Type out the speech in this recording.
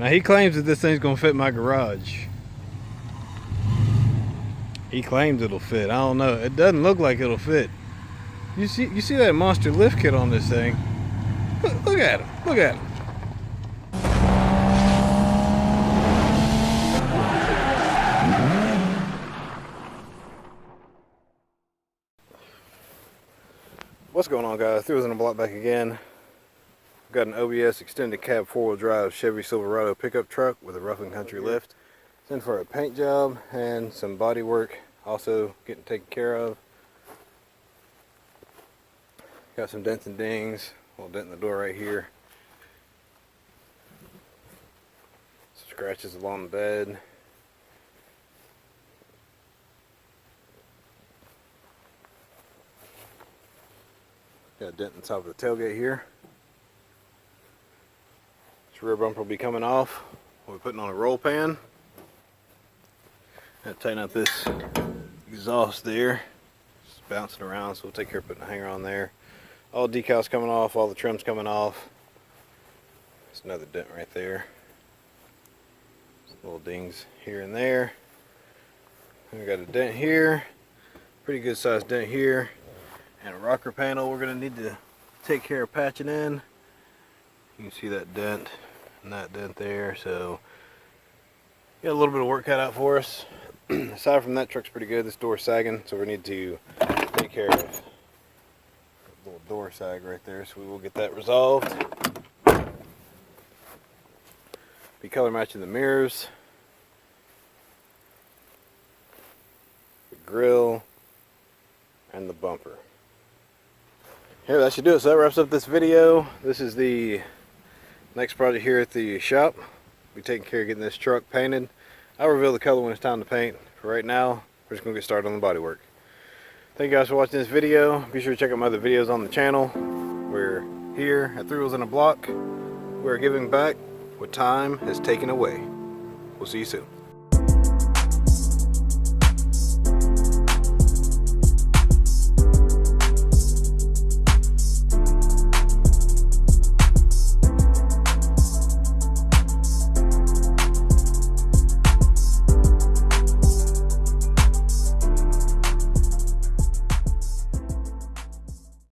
Now he claims that this thing's gonna fit my garage. He claims it'll fit. I don't know. It doesn't look like it'll fit. You see that monster lift kit on this thing? Look at him. Look at him. What's going on, guys? Threw us in the block back again. Got an OBS extended cab 4-wheel drive Chevy Silverado pickup truck with a rough and country lift. It's in for a paint job and some body work also getting taken care of. Got some dents and dings, a little dent in the door right here. Some scratches along the bed. Got a dent in the top of the tailgate here. This rear bumper will be coming off. We'll be putting on a roll pan. Got to tighten up this exhaust there. It's bouncing around, so we'll take care of putting a hanger on there. All decals coming off, all the trims coming off. There's another dent right there. Some little dings here and there. And we got a dent here. Pretty good sized dent here. And a rocker panel we're going to need to take care of patching in. You can see that dent and that dent there. So got a little bit of work cut out for us. Aside from that, truck's pretty good. This door's sagging, so we need to take care of the little door sag right there. So we will get that resolved. Be color matching the mirrors, the grill, and the bumper. Yeah, that should do it. So that wraps up this video. This is the next project here at the shop. We'll be taking care of getting this truck painted. I'll reveal the color when it's time to paint. For right now, we're just going to get started on the body work. Thank you guys for watching this video. Be sure to check out my other videos on the channel. We're here at 3 Wheels in a Block. We're giving back what time has taken away. We'll see you soon.